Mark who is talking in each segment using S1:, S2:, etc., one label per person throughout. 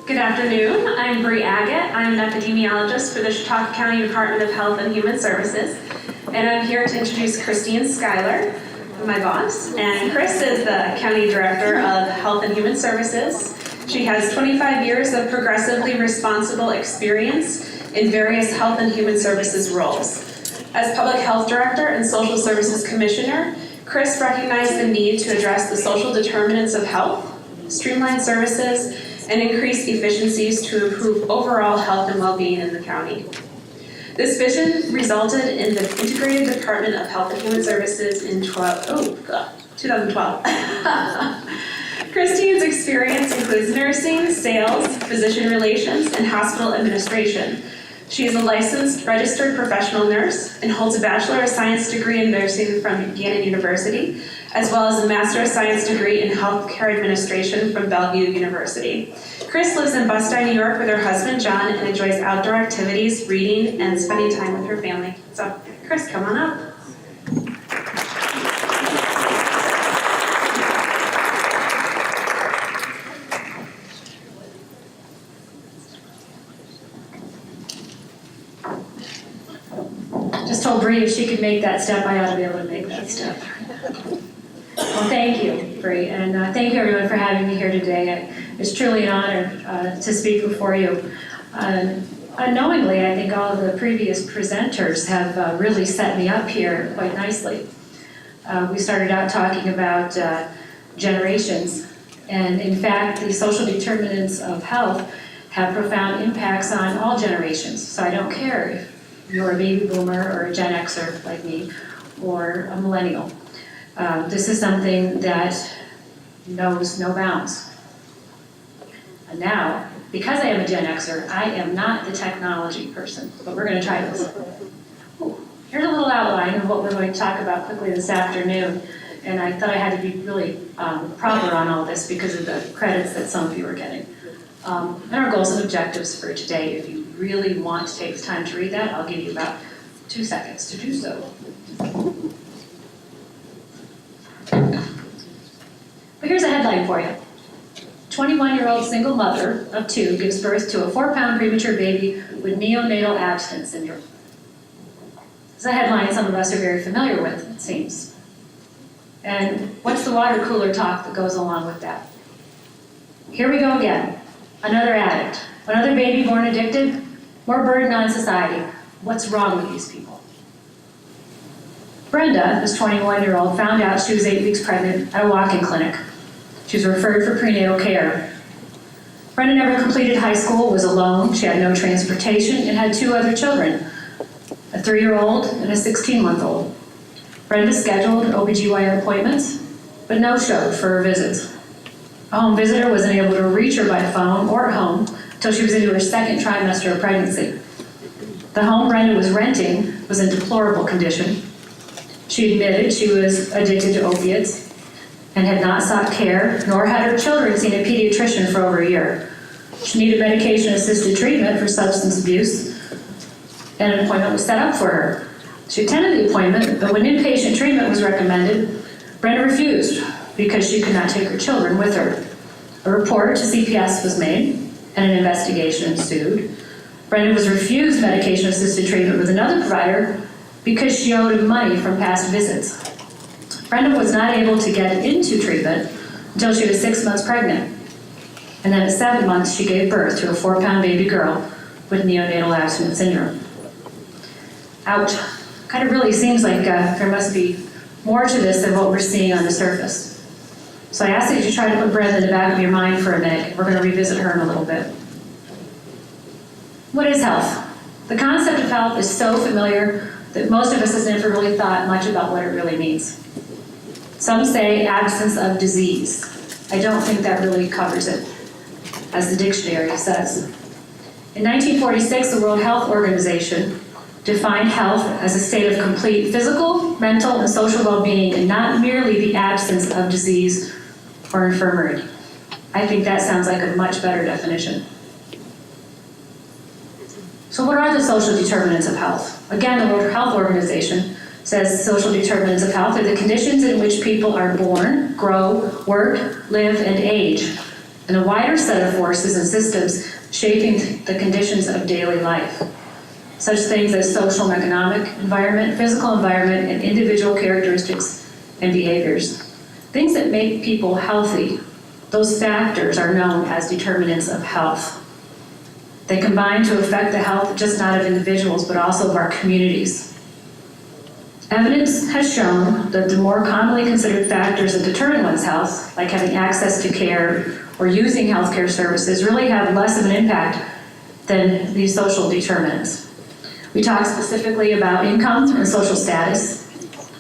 S1: Good afternoon. I'm Bree Agate. I'm an epidemiologist for the Chautauqua County Department of Health and Human Services, and I'm here to introduce Christine Schuyler, my boss. And Chris is the County Director of Health and Human Services. She has 25 years of progressively responsible experience in various health and human services roles. As Public Health Director and Social Services Commissioner, Chris recognized the need to address the social determinants of health, streamline services, and increase efficiencies to improve overall health and well-being in the county. This vision resulted in the Integrated Department of Health and Human Services in 2012. Christine's experience includes nursing, sales, physician relations, and hospital administration. She is a licensed registered professional nurse and holds a Bachelor of Science degree in nursing from Gannon University, as well as a Master of Science degree in Healthcare Administration from Bellevue University. Chris lives in Bustine, New York with her husband, John, and enjoys outdoor activities, reading, and spending time with her family. So, Chris, come on up.
S2: Just told Bree if she could make that step, I ought to be able to make that step. Well, thank you, Bree, and thank you everyone for having me here today. It's truly an honor to speak before you. Unknowingly, I think all of the previous presenters have really set me up here quite nicely. We started out talking about generations, and in fact, the social determinants of health have profound impacts on all generations. So I don't care if you're a baby boomer or a Gen Xer like me, or a millennial. This is something that knows no bounds. And now, because I am a Gen Xer, I am not the technology person, but we're going to try this. Here's a little outline of what we're going to talk about quickly this afternoon. And I thought I had to be really proper on all this because of the credits that some of you are getting. And our goals and objectives for today, if you really want to take the time to read that, I'll give you about 2 seconds to do so. But here's a headline for you. 21-year-old single mother of 2 gives birth to a 4-pound premature baby with neonatal abstinence syndrome. It's a headline some of us are very familiar with, it seems. And what's the water cooler talk that goes along with that? Here we go again. Another addict. Another baby born addicted. More burden on society. What's wrong with these people? Brenda, this 21-year-old, found out she was 8 weeks pregnant at a walk-in clinic. She was referred for prenatal care. Brenda never completed high school, was alone, she had no transportation, and had 2 other children, a 3-year-old and a 16-month-old. Brenda scheduled OBGYN appointments, but no-showed for her visits. A home visitor wasn't able to reach her by phone or at home until she was into her 2nd trimester of pregnancy. The home Brenda was renting was in deplorable condition. She admitted she was addicted to opiates and had not sought care, nor had her children seen a pediatrician for over a year. She needed medication-assisted treatment for substance abuse, and an appointment was set up for her. She attended the appointment, but when inpatient treatment was recommended, Brenda refused because she could not take her children with her. A report to CPS was made, and an investigation ensued. Brenda was refused medication-assisted treatment with another provider because she owed him money from past visits. Brenda was not able to get into treatment until she was 6 months pregnant. And then at 7 months, she gave birth to a 4-pound baby girl with neonatal abstinence syndrome. Ouch. Kind of really seems like there must be more to this than what we're seeing on the surface. So I ask that you try to put Brenda in the back of your mind for a minute. We're going to revisit her in a little bit. What is health? The concept of health is so familiar that most of us has never really thought much about what it really means. Some say absence of disease. I don't think that really covers it, as the dictionary says. In 1946, the World Health Organization defined health as a state of complete physical, mental, and social well-being, and not merely the absence of disease or infirmity. I think that sounds like a much better definition. So what are the social determinants of health? Again, the World Health Organization says social determinants of health are the conditions in which people are born, grow, work, live, and age. and a wider set of forces and systems shaping the conditions of daily life. Such things as social and economic environment, physical environment, and individual characteristics and behaviors. Things that make people healthy, those factors are known as determinants of health. They combine to affect the health just not of individuals, but also of our communities. Evidence has shown that the more commonly considered factors that determine one's health, like having access to care or using healthcare services, really have less of an impact than these social determinants. We talk specifically about income and social status.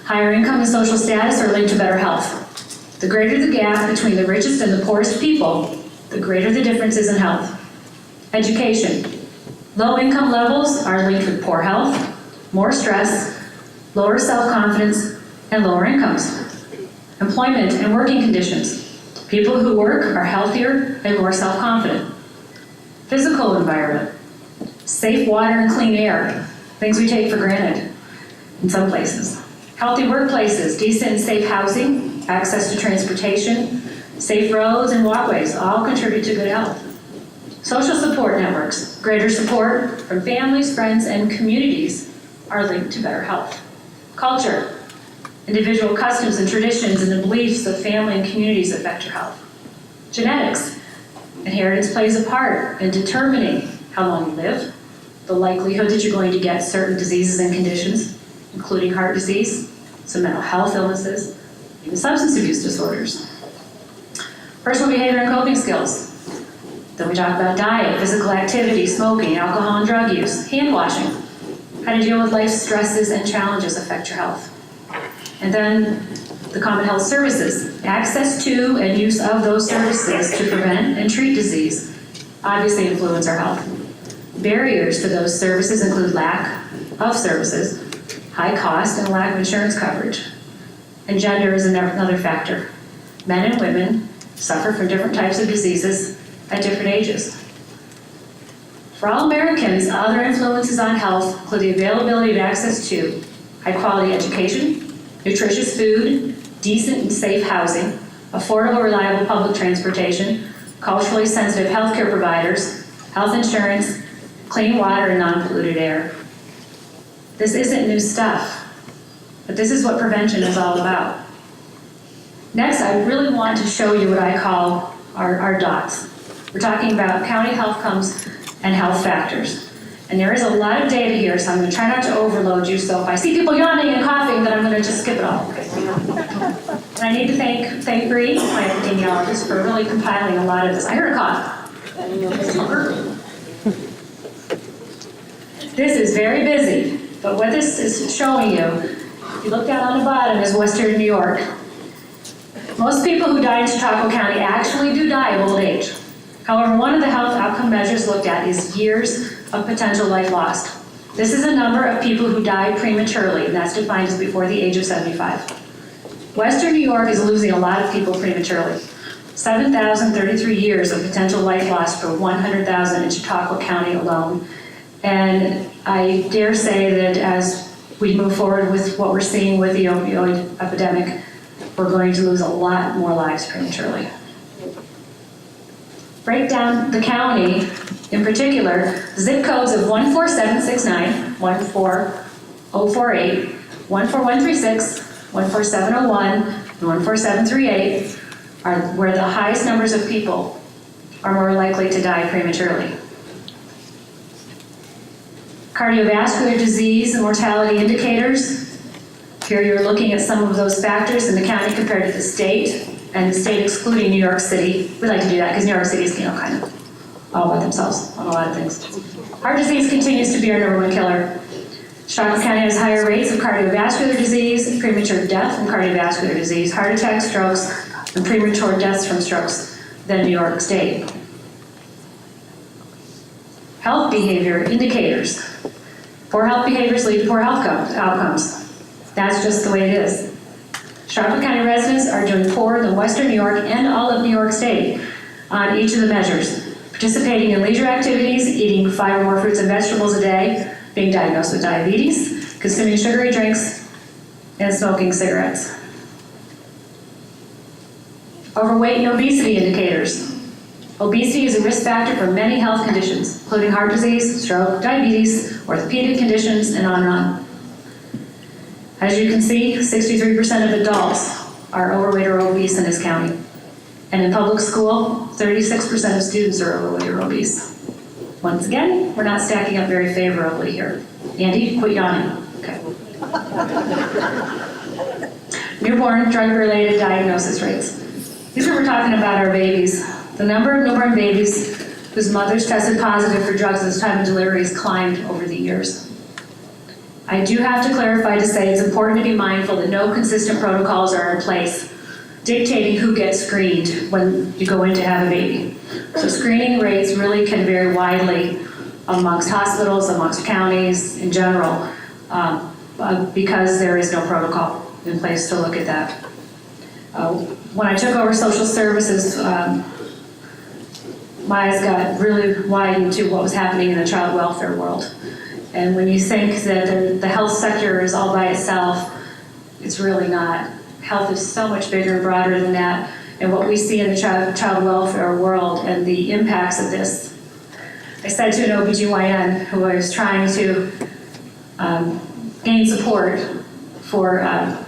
S2: Higher income and social status are linked to better health. The greater the gap between the richest and the poorest people, the greater the differences in health. Education. Low income levels are linked with poor health, more stress, lower self-confidence, and lower incomes. Employment and working conditions. People who work are healthier and more self-confident. Physical environment. Safe water and clean air, things we take for granted in some places. Healthy workplaces, decent and safe housing, access to transportation, safe roads and walkways all contribute to good health. Social support networks, greater support from families, friends, and communities are linked to better health. Culture, individual customs and traditions and the beliefs of family and communities affect your health. Genetics, inheritance plays a part in determining how long you live, the likelihood that you're going to get certain diseases and conditions, including heart disease, some mental health illnesses, even substance abuse disorders. Personal behavior and coping skills. Then we talk about diet, physical activity, smoking, alcohol and drug use, hand washing, how to deal with life's stresses and challenges affect your health. And then the common health services, access to and use of those services to prevent and treat disease obviously influence our health. Barriers to those services include lack of services, high cost, and lack of insurance coverage. And gender is another factor. Men and women suffer from different types of diseases at different ages. For all Americans, other influences on health include the availability of access to high-quality education, nutritious food, decent and safe housing, affordable, reliable public transportation, culturally sensitive healthcare providers, health insurance, clean water, and non-polluted air. This isn't new stuff, but this is what prevention is all about. Next, I really want to show you what I call our dots. We're talking about county health outcomes and health factors. And there is a lot of data here, so I'm going to try not to overload you. So if I see people yawning and coughing, then I'm going to just skip it all. And I need to thank Bree, my epidemiologist, for really compiling a lot of this. I heard a cough. This is very busy, but what this is showing you, if you look down on the bottom, is Western New York. Most people who die in Chautauqua County actually do die of old age. However, one of the health outcome measures looked at is years of potential life lost. This is a number of people who die prematurely, and that's defined as before the age of 75. Western New York is losing a lot of people prematurely. 7,033 years of potential life lost for 100,000 in Chautauqua County alone. And I dare say that as we move forward with what we're seeing with the opioid epidemic, we're going to lose a lot more lives prematurely. Break down the county, in particular, zip codes of 14769, 14048, 14136, 14701, and 14738 are where the highest numbers of people are more likely to die prematurely. Cardiovascular disease and mortality indicators. Here you're looking at some of those factors in the county compared to the state, and the state excluding New York City. We like to do that because New York City is, kind of all by themselves on a lot of things. Heart disease continues to be our #1 killer. Chautauqua County has higher rates of cardiovascular disease, premature death from cardiovascular disease, heart attacks, strokes, and premature deaths from strokes than New York State. Health behavior indicators. Poor health behaviors lead to poor health outcomes. That's just the way it is. Chautauqua County residents are doing poorer than Western New York and all of New York State on each of the measures. Participating in leisure activities, eating 5 or more fruits and vegetables a day, being diagnosed with diabetes, consuming sugary drinks, and smoking cigarettes. Overweight and obesity indicators. Obesity is a risk factor for many health conditions, including heart disease, stroke, diabetes, orthopedic conditions, and on and on. As you can see, 63% of adults are overweight or obese in this county. And in public school, 36% of students are overweight or obese. Once again, we're not stacking up very favorably here. Andy, quit yawning. Okay. Newborn drug-related diagnosis rates. These are we're talking about our babies. The number of newborn babies whose mothers tested positive for drugs at the time of delivery has climbed over the years. I do have to clarify to say it's important to be mindful that no consistent protocols are in place dictating who gets screened when you go in to have a baby. So screening rates really can vary widely amongst hospitals, amongst counties in general, because there is no protocol in place to look at that. When I took over social services, my eyes got really widened to what was happening in the child welfare world. And when you think that the health sector is all by itself, it's really not. Health is so much bigger and broader than that. And what we see in the child welfare world and the impacts of this. I said to an OBGYN who was trying to gain support for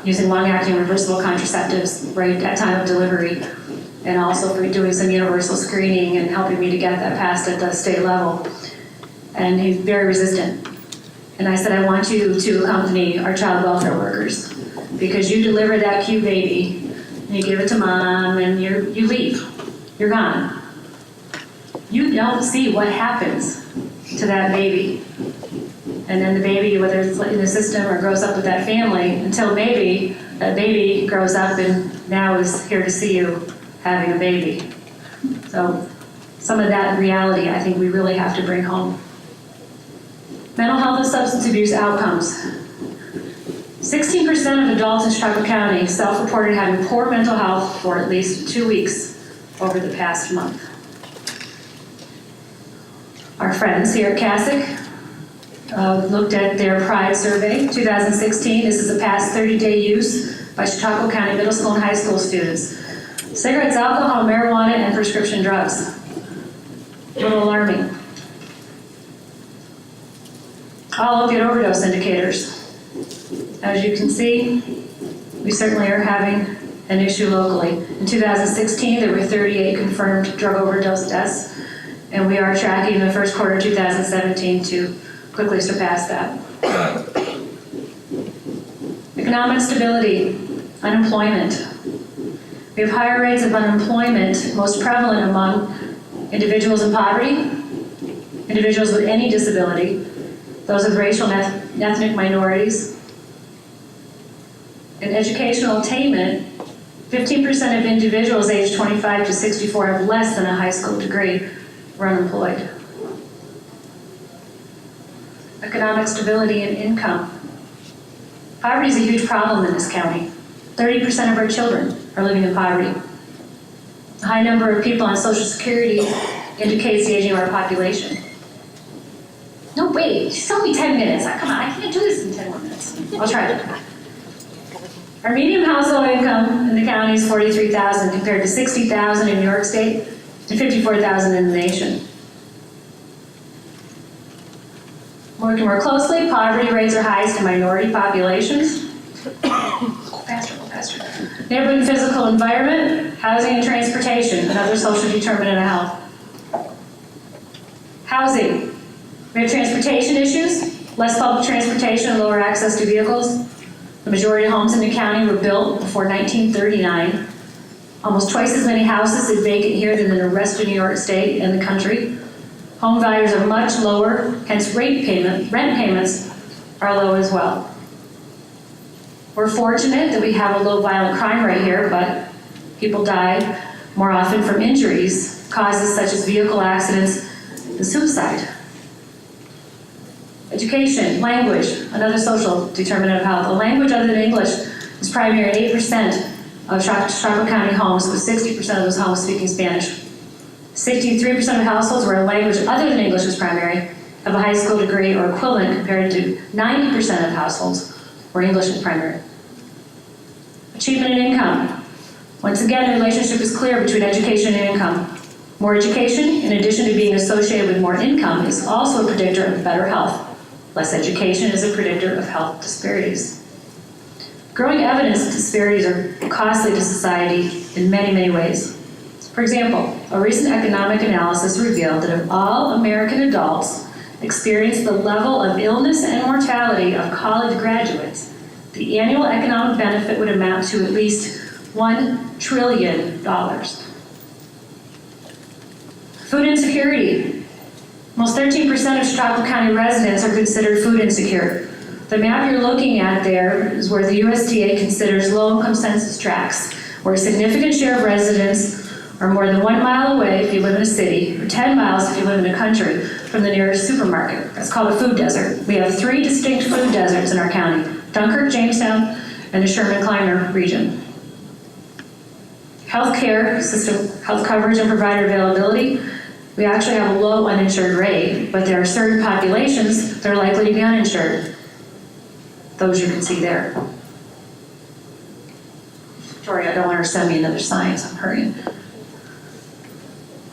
S2: using long-acting reversible contraceptives right at time of delivery, and also for doing some universal screening and helping me to get that passed at the state level. And he's very resistant. And I said, I want you to accompany our child welfare workers, because you deliver that cute baby, and you give it to mom, and you leave. You're gone. You don't see what happens to that baby. And then the baby, whether it's in the system or grows up with that family, until maybe that baby grows up and now is here to see you having a baby. So some of that reality I think we really have to bring home. Mental health and substance abuse outcomes. 16% of adults in Chicago County self-reported having poor mental health for at least 2 weeks over the past month. Our friends here at CASIC looked at their Pride survey, 2016. This is the past 30-day use by Chicago County middle school and high school students. Cigarettes, alcohol, marijuana, and prescription drugs. A little alarming. All opiate overdose indicators. As you can see, we certainly are having an issue locally. In 2016, there were 38 confirmed drug overdose deaths, and we are tracking the first quarter of 2017 to quickly surpass that. Economic stability, unemployment. We have higher rates of unemployment, most prevalent among individuals in poverty, individuals with any disability, those with racial and ethnic minorities. In educational attainment, 15% of individuals aged 25 to 64 have less than a high school degree or unemployed. Economic stability and income. Poverty is a huge problem in this county. 30% of our children are living in poverty. A high number of people on Social Security indicates the aging of our population. No, wait, just tell me 10 minutes. Come on, I can't do this in 10 more minutes. I'll try it. Our median household income in the county is $43,000 compared to $60,000 in New York State and $54,000 in the nation. Working more closely, poverty rates are highest in minority populations. Go faster. Neighborhood and physical environment, housing and transportation, another social determinant of health. Housing. We have transportation issues, less public transportation and lower access to vehicles. The majority of homes in the county were built before 1939. Almost twice as many houses sit vacant here than in the rest of New York State and the country. Home values are much lower, hence rent payments are low as well. We're fortunate that we have a low violent crime rate here, but people die more often from injuries, causes such as vehicle accidents and suicide. Education, language, another social determinant of health. A language other than English is primary in 8% of Chicago County homes, with 60% of those homes speaking Spanish. 63% of households where a language other than English is primary have a high school degree or equivalent, compared to 90% of households where English is primary. Achievement and income. Once again, the relationship is clear between education and income. More education, in addition to being associated with more income, is also a predictor of better health. Less education is a predictor of health disparities. Growing evidence that disparities are costly to society in many, many ways. For example, a recent economic analysis revealed that if all American adults experienced the level of illness and mortality of college graduates, the annual economic benefit would amount to at least $1 trillion. Food insecurity. Almost 13% of Chautauqua County residents are considered food insecure. The map you're looking at there is where the USDA considers low-income census tracts, where a significant share of residents are more than 1 mile away if you live in a city, or 10 miles if you live in the country from the nearest supermarket. That's called a food desert. We have 3 distinct food deserts in our county: Dunkirk, Jamestown, and the Sherman-Kleiner region. Healthcare system, health coverage and provider availability. We actually have a low uninsured rate, but there are certain populations that are likely to be uninsured. Those you can see there. Victoria, I don't want her to send me another sign, so I'm hurrying.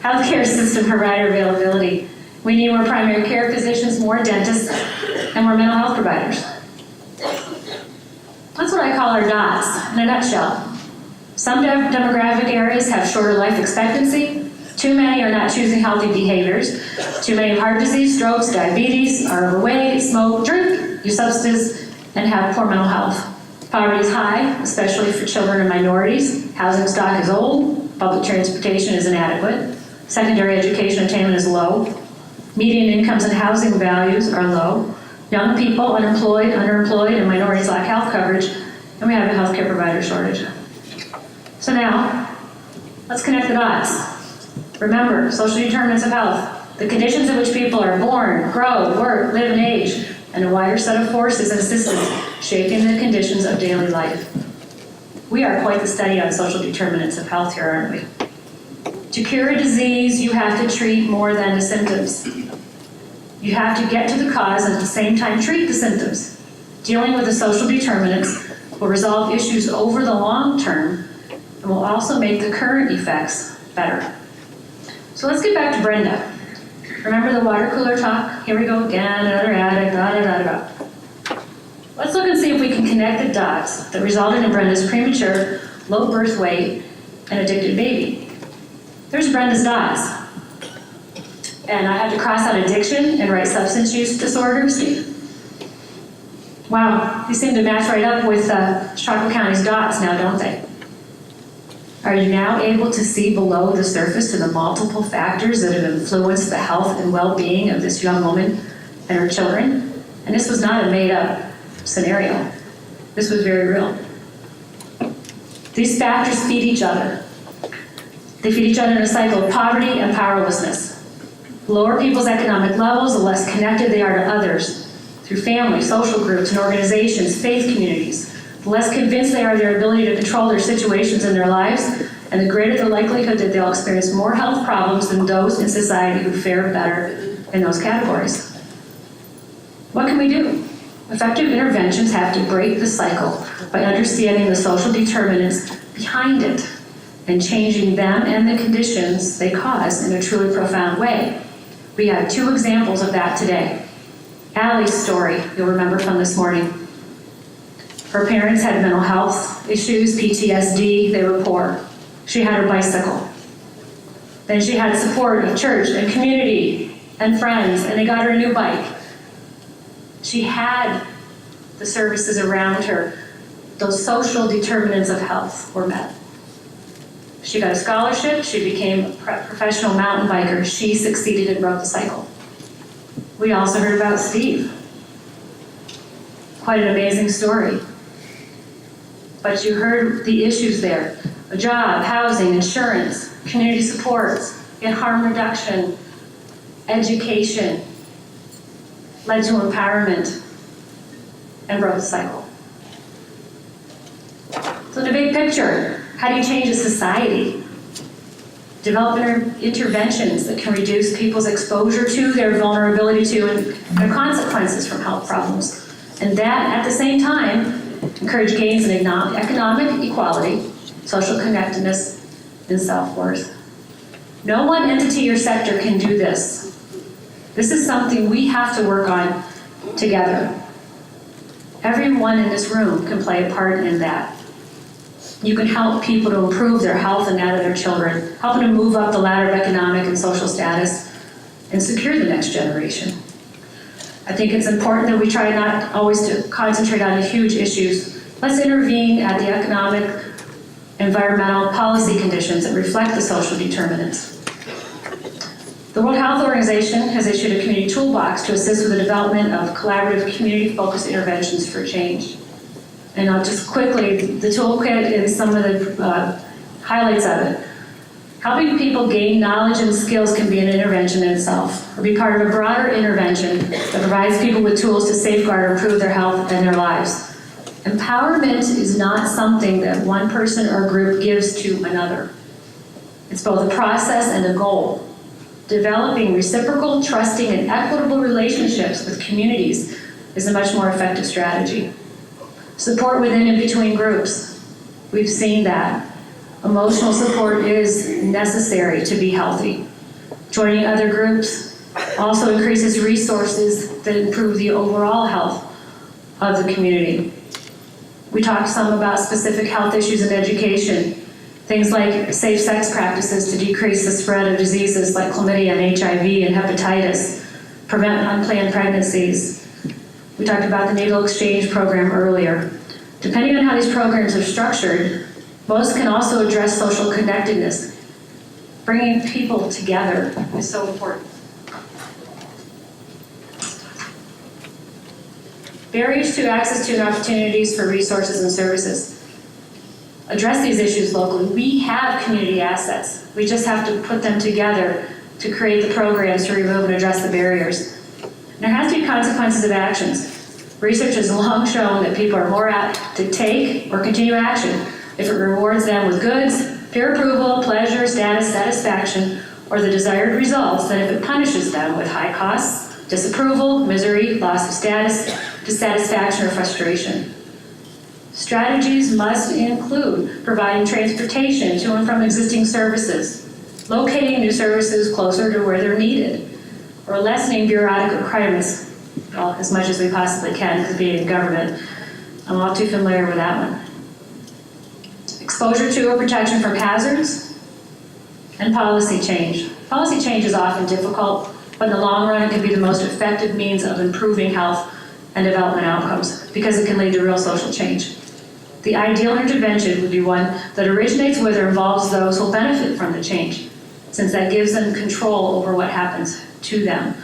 S2: Healthcare system provider availability. We need more primary care physicians, more dentists, and more mental health providers. That's what I call our dots in a nutshell. Some demographic areas have shorter life expectancy. Too many are not choosing healthy behaviors. Too many have heart disease, strokes, diabetes, are overweight, smoke, drink, use substances, and have poor mental health. Poverty is high, especially for children and minorities. Housing stock is old. Public transportation is inadequate. Secondary education attainment is low. Median incomes and housing values are low. Young people, unemployed, underemployed, and minorities lack health coverage, and we have a healthcare provider shortage. So now, let's connect the dots. Remember, social determinants of health, the conditions in which people are born, grow, work, live, and age, and a wider set of forces and systems shaping the conditions of daily life. We are quite the study on social determinants of health here, aren't we? To cure a disease, you have to treat more than the symptoms. You have to get to the cause and at the same time treat the symptoms. Dealing with the social determinants will resolve issues over the long term and will also make the current effects better. So let's get back to Brenda. Remember the water cooler talk? Here we go again, another addict, da-da-da-da-da. Let's look and see if we can connect the dots that resulted in Brenda's premature, low birth weight, and addicted baby. There's Brenda's dots. And I had to cross out addiction and write substance use disorders. Wow, these seem to match right up with Chautauqua County's dots now, don't they? Are you now able to see below the surface to the multiple factors that have influenced the health and well-being of this young woman and her children? And this was not a made-up scenario. This was very real. These factors feed each other. They feed each other in a cycle of poverty and powerlessness. The lower people's economic levels, the less connected they are to others, through family, social groups, and organizations, faith communities. The less convinced they are of their ability to control their situations in their lives, and the greater the likelihood that they'll experience more health problems than those in society who fare better in those categories. What can we do? Effective interventions have to break the cycle by understanding the social determinants behind it and changing them and the conditions they cause in a truly profound way. We have 2 examples of that today. Allie's story, you'll remember from this morning. Her parents had mental health issues, PTSD, they were poor. She had her bicycle. Then she had support of church and community and friends, and they got her a new bike. She had the services around her. Those social determinants of health were met. She got a scholarship, she became a professional mountain biker. She succeeded and rode the cycle. We also heard about Steve. Quite an amazing story. But you heard the issues there. A job, housing, insurance, community supports, and harm reduction, education, led to empowerment, and broke the cycle. So the big picture, how do you change a society? Develop interventions that can reduce people's exposure to, their vulnerability to, and their consequences from health problems. And that, at the same time, encourage gains in economic equality, social connectedness, and self-worth. No one entity or sector can do this. This is something we have to work on together. Everyone in this room can play a part in that. You can help people to improve their health and that of their children, help them to move up the ladder of economic and social status, and secure the next generation. I think it's important that we try not always to concentrate on the huge issues. Let's intervene at the economic, environmental, policy conditions that reflect the social determinants. The World Health Organization has issued a community toolbox to assist with the development of collaborative, community-focused interventions for change. And I'll just quickly, the toolkit and some of the highlights of it. Helping people gain knowledge and skills can be an intervention in itself, or be part of a broader intervention that provides people with tools to safeguard or improve their health and their lives. Empowerment is not something that one person or group gives to another. It's both a process and a goal. Developing reciprocal, trusting, and equitable relationships with communities is a much more effective strategy. Support within and between groups. We've seen that. Emotional support is necessary to be healthy. Joining other groups also increases resources that improve the overall health of the community. We talked some about specific health issues in education. Things like safe sex practices to decrease the spread of diseases like chlamydia and HIV and hepatitis, prevent unplanned pregnancies. We talked about the needle exchange program earlier. Depending on how these programs are structured, most can also address social connectedness. Bringing people together is so important. Barriers to access to and opportunities for resources and services. Address these issues locally. We have community assets. We just have to put them together to create the programs to remove and address the barriers. And there has to be consequences of actions. Research has long shown that people are more apt to take or continue action if it rewards them with goods, peer approval, pleasure, status, satisfaction, or the desired results than if it punishes them with high costs, disapproval, misery, loss of status, dissatisfaction, or frustration. Strategies must include providing transportation to and from existing services, locating new services closer to where they're needed, or lessening bureaucratic requirements, well, as much as we possibly can, because being in government, I'm all too familiar with that one. Exposure to or protection from hazards, and policy change. Policy change is often difficult, but in the long run, it can be the most effective means of improving health and development outcomes, because it can lead to real social change. The ideal intervention would be one that originates with or involves those who will benefit from the change, since that gives them control over what happens to them.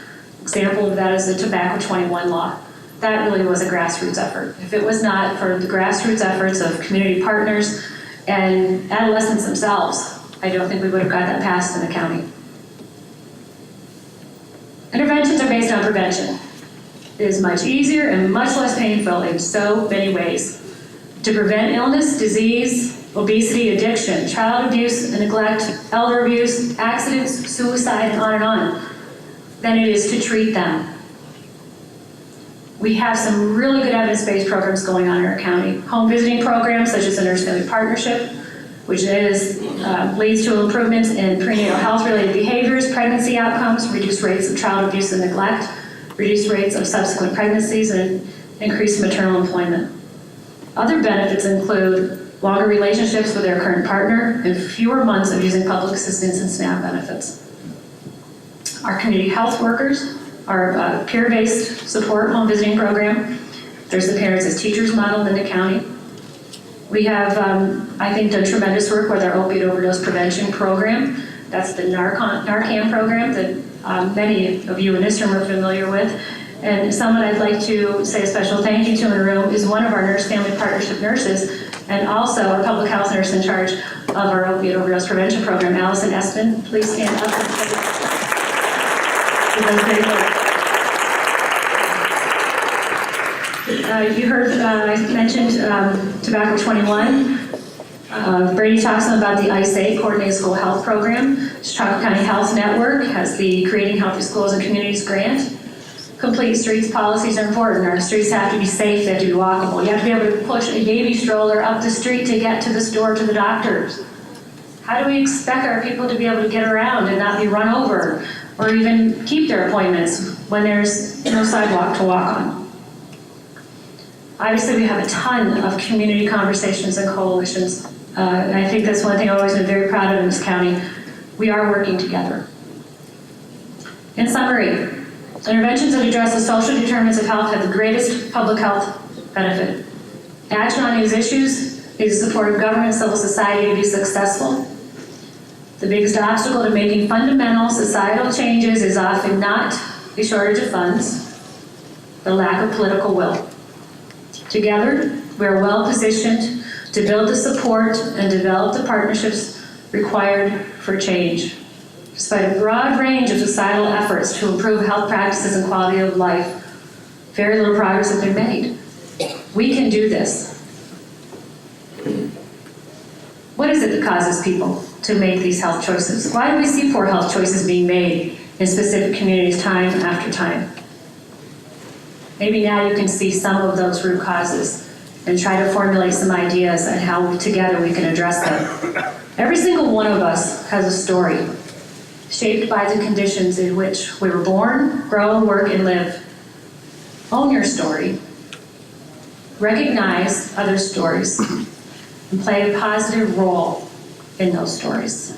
S2: Example of that is the Tobacco 21 law. That really was a grassroots effort. If it was not for the grassroots efforts of community partners and adolescents themselves, I don't think we would have got that passed in the county. Interventions are based on prevention. It is much easier and much less painful in so many ways to prevent illness, disease, obesity, addiction, child abuse and neglect, elder abuse, accidents, suicide, and on, than it is to treat them. We have some really good evidence-based programs going on in our county. Home visiting programs such as the Nurse Family Partnership, which leads to improvements in prenatal health-related behaviors, pregnancy outcomes, reduced rates of child abuse and neglect, reduced rates of subsequent pregnancies, and increased maternal employment. Other benefits include longer relationships with their current partner and fewer months of using public assistance and SNAP benefits. Our community health workers, our peer-based support home visiting program. There's the Parents as Teachers model in the county. We have, I think, done tremendous work with our opioid overdose prevention program. That's the Narcan program that many of you in this room are familiar with. And someone I'd like to say a special thank you to in the room is one of our Nurse Family Partnership nurses, and also our public health nurse in charge of our opioid overdose prevention program, Allison Espin. Please stand up. She does great work. You heard I mentioned Tobacco 21. Brady talks about the ICE Coordinated School Health Program. Chicago County Health Network has the Creating Healthy Schools and Communities grant. Complete streets policies are important. Our streets have to be safe, they have to be walkable. You have to be able to push a baby stroller up the street to get to the store, to the doctors. How do we expect our people to be able to get around and not be run over or even keep their appointments when there's no sidewalk to walk on? Obviously, we have a ton of community conversations and coalitions. And I think that's one thing I've always been very proud of in this county. We are working together. In summary, interventions that address the social determinants of health have the greatest public health benefit. Action on these issues is the support of government and civil society to be successful. The biggest obstacle to making fundamental societal changes is often not a shortage of funds, the lack of political will. Together, we are well positioned to build the support and develop the partnerships required for change. Despite a broad range of societal efforts to improve health practices and quality of life, very little progress has been made. We can do this. What is it that causes people to make these health choices? Why do we see poor health choices being made in specific communities time after time? Maybe now you can see some of those root causes and try to formulate some ideas on how together we can address them. Every single one of us has a story shaped by the conditions in which we were born, grow, work, and live. Own your story. Recognize other stories and play a positive role in those stories.